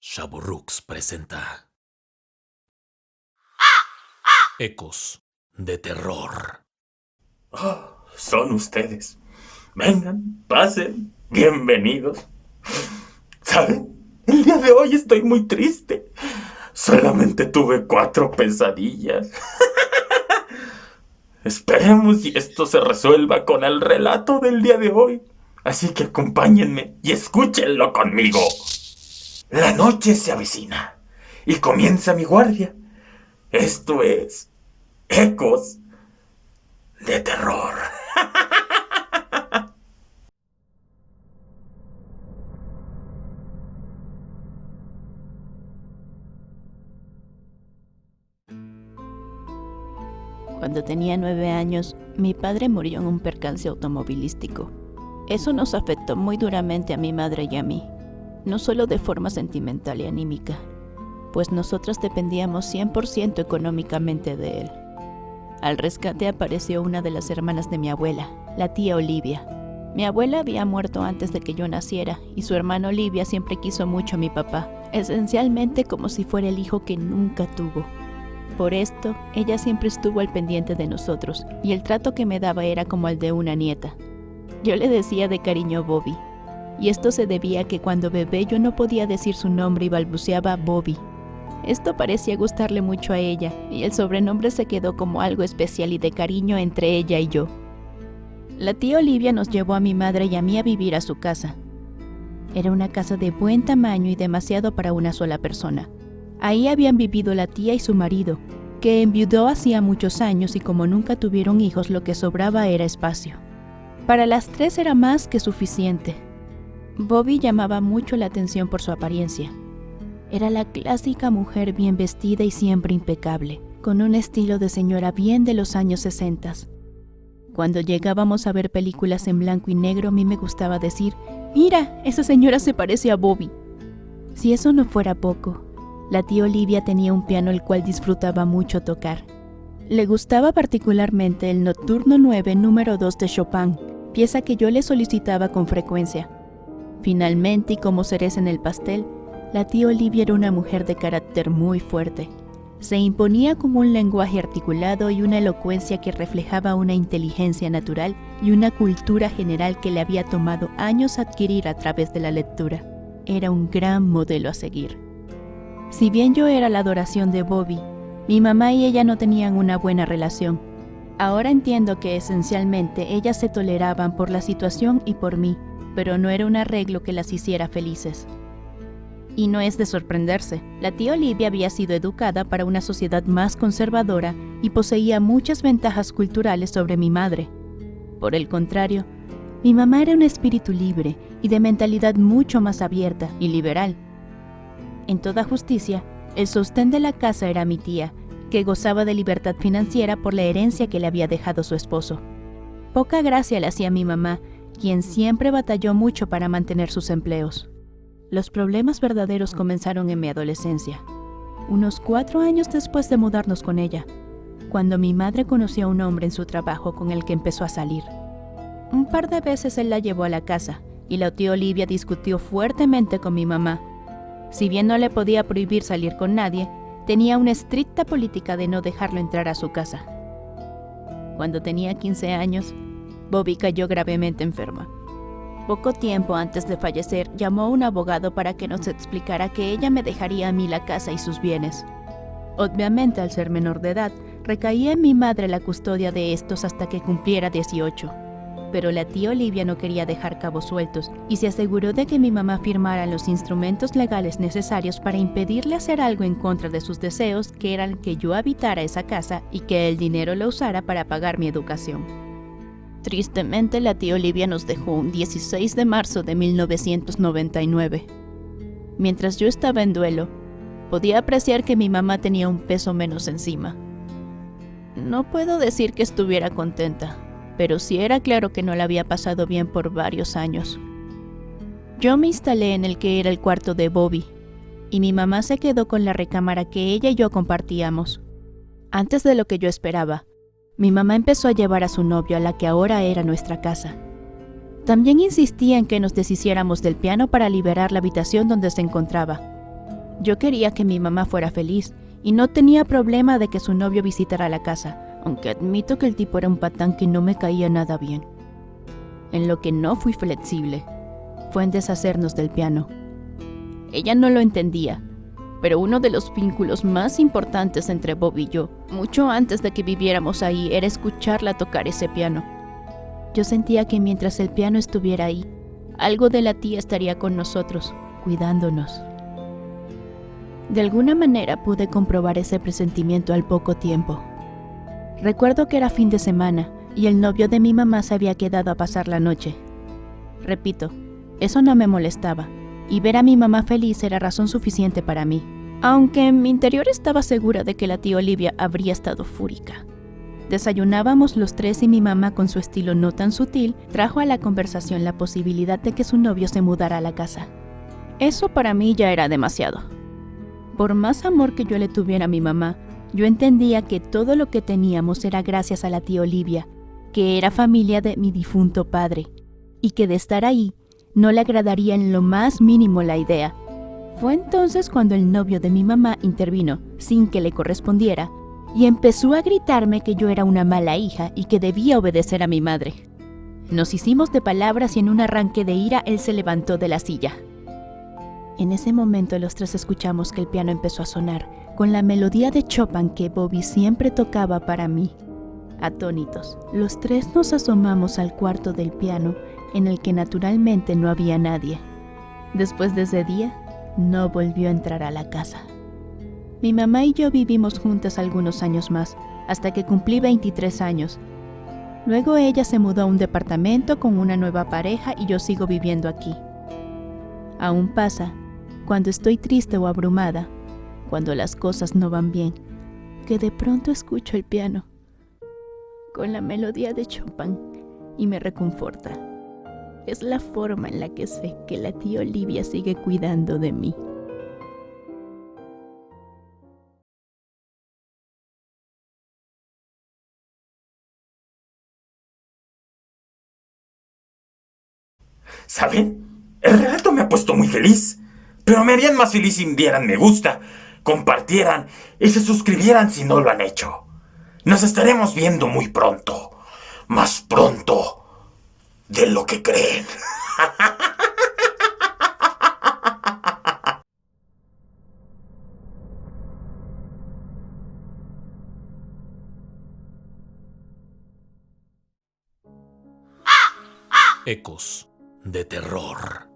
Shaburrux presenta Ecos de Terror. Oh, son ustedes. Vengan, pasen, bienvenidos. ¿Saben? El día de hoy estoy muy triste. Solamente tuve 4 pesadillas. Esperemos y esto se resuelva con el relato del día de hoy. Así que acompáñenme y escúchenlo conmigo. La noche se avecina y comienza mi guardia. Esto es Ecos de Terror. Cuando tenía 9 años, mi padre murió en un percance automovilístico. Eso nos afectó muy duramente a mi madre y a mí, no solo de forma sentimental y anímica, pues nosotras dependíamos 100% económicamente de él. Al rescate apareció una de las hermanas de mi abuela, la tía Olivia. Mi abuela había muerto antes de que yo naciera y su hermana Olivia siempre quiso mucho a mi papá, esencialmente como si fuera el hijo que nunca tuvo. Por esto, ella siempre estuvo al pendiente de nosotros, y el trato que me daba era como el de una nieta. Yo le decía de cariño Bobby, y esto se debía a que cuando bebé yo no podía decir su nombre y balbuceaba Bobby. Esto parecía gustarle mucho a ella, y el sobrenombre se quedó como algo especial y de cariño entre ella y yo. La tía Olivia nos llevó a mi madre y a mí a vivir a su casa. Era una casa de buen tamaño y demasiado para una sola persona. Ahí habían vivido la tía y su marido, que enviudó hacía muchos años y como nunca tuvieron hijos lo que sobraba era espacio. Para las 3 era más que suficiente. Bobby llamaba mucho la atención por su apariencia. Era la clásica mujer bien vestida y siempre impecable, con un estilo de señora bien de los años 60. Cuando llegábamos a ver películas en blanco y negro a mí me gustaba decir, «Mira, esa señora se parece a Bobby». Si eso no fuera poco, la tía Olivia tenía un piano el cual disfrutaba mucho tocar. Le gustaba particularmente el Nocturno 9 número 2 de Chopin, pieza que yo le solicitaba con frecuencia. Finalmente, y como cereza en el pastel, la tía Olivia era una mujer de carácter muy fuerte. Se imponía con un lenguaje articulado y una elocuencia que reflejaba una inteligencia natural y una cultura general que le había tomado años adquirir a través de la lectura. Era un gran modelo a seguir. Si bien yo era la adoración de Bobby, mi mamá y ella no tenían una buena relación. Ahora entiendo que esencialmente ellas se toleraban por la situación y por mí, pero no era un arreglo que las hiciera felices. Y no es de sorprenderse, la tía Olivia había sido educada para una sociedad más conservadora y poseía muchas ventajas culturales sobre mi madre. Por el contrario, mi mamá era un espíritu libre y de mentalidad mucho más abierta y liberal. En toda justicia, el sostén de la casa era mi tía, que gozaba de libertad financiera por la herencia que le había dejado su esposo. Poca gracia le hacía a mi mamá, quien siempre batalló mucho para mantener sus empleos. Los problemas verdaderos comenzaron en mi adolescencia, unos 4 años después de mudarnos con ella, cuando mi madre conoció a un hombre en su trabajo con el que empezó a salir. Un par de veces él la llevó a la casa, y la tía Olivia discutió fuertemente con mi mamá. Si bien no le podía prohibir salir con nadie, tenía una estricta política de no dejarlo entrar a su casa. Cuando tenía 15 años, Bobby cayó gravemente enferma. Poco tiempo antes de fallecer, llamó a un abogado para que nos explicara que ella me dejaría a mí la casa y sus bienes. Obviamente, al ser menor de edad, recaía en mi madre la custodia de estos hasta que cumpliera 18. Pero la tía Olivia no quería dejar cabos sueltos y se aseguró de que mi mamá firmara los instrumentos legales necesarios para impedirle hacer algo en contra de sus deseos, que eran que yo habitara esa casa y que el dinero lo usara para pagar mi educación. Tristemente, la tía Olivia nos dejó un 16 de marzo de 1999. Mientras yo estaba en duelo, podía apreciar que mi mamá tenía un peso menos encima. No puedo decir que estuviera contenta, pero sí era claro que no la había pasado bien por varios años. Yo me instalé en el que era el cuarto de Bobby, y mi mamá se quedó con la recámara que ella y yo compartíamos. Antes de lo que yo esperaba, mi mamá empezó a llevar a su novio a la que ahora era nuestra casa. También insistía en que nos deshiciéramos del piano para liberar la habitación donde se encontraba. Yo quería que mi mamá fuera feliz y no tenía problema de que su novio visitara la casa, aunque admito que el tipo era un patán que no me caía nada bien. En lo que no fui flexible fue en deshacernos del piano. Ella no lo entendía, pero uno de los vínculos más importantes entre Bob y yo, mucho antes de que viviéramos ahí, era escucharla tocar ese piano. Yo sentía que mientras el piano estuviera ahí, algo de la tía estaría con nosotros, cuidándonos. De alguna manera pude comprobar ese presentimiento al poco tiempo. Recuerdo que era fin de semana y el novio de mi mamá se había quedado a pasar la noche. Repito, eso no me molestaba, y ver a mi mamá feliz era razón suficiente para mí, aunque en mi interior estaba segura de que la tía Olivia habría estado fúrica. Desayunábamos los tres y mi mamá, con su estilo no tan sutil, trajo a la conversación la posibilidad de que su novio se mudara a la casa. Eso para mí ya era demasiado. Por más amor que yo le tuviera a mi mamá, yo entendía que todo lo que teníamos era gracias a la tía Olivia, que era familia de mi difunto padre, y que de estar ahí no le agradaría en lo más mínimo la idea. Fue entonces cuando el novio de mi mamá intervino, sin que le correspondiera, y empezó a gritarme que yo era una mala hija y que debía obedecer a mi madre. Nos hicimos de palabras y en un arranque de ira él se levantó de la silla. En ese momento los tres escuchamos que el piano empezó a sonar, con la melodía de Chopin que Bobby siempre tocaba para mí. Atónitos, los tres nos asomamos al cuarto del piano, en el que naturalmente no había nadie. Después de ese día, no volvió a entrar a la casa. Mi mamá y yo vivimos juntas algunos años más, hasta que cumplí 23 años. Luego ella se mudó a un departamento con una nueva pareja y yo sigo viviendo aquí. Aún pasa, cuando estoy triste o abrumada, cuando las cosas no van bien, que de pronto escucho el piano con la melodía de Chopin y me reconforta. Es la forma en la que sé que la tía Olivia sigue cuidando de mí. ¿Saben? El relato me ha puesto muy feliz, pero me harían más feliz si dieran me gusta, compartieran y se suscribieran si no lo han hecho. Nos estaremos viendo muy pronto, más pronto de lo que creen. Ecos de terror.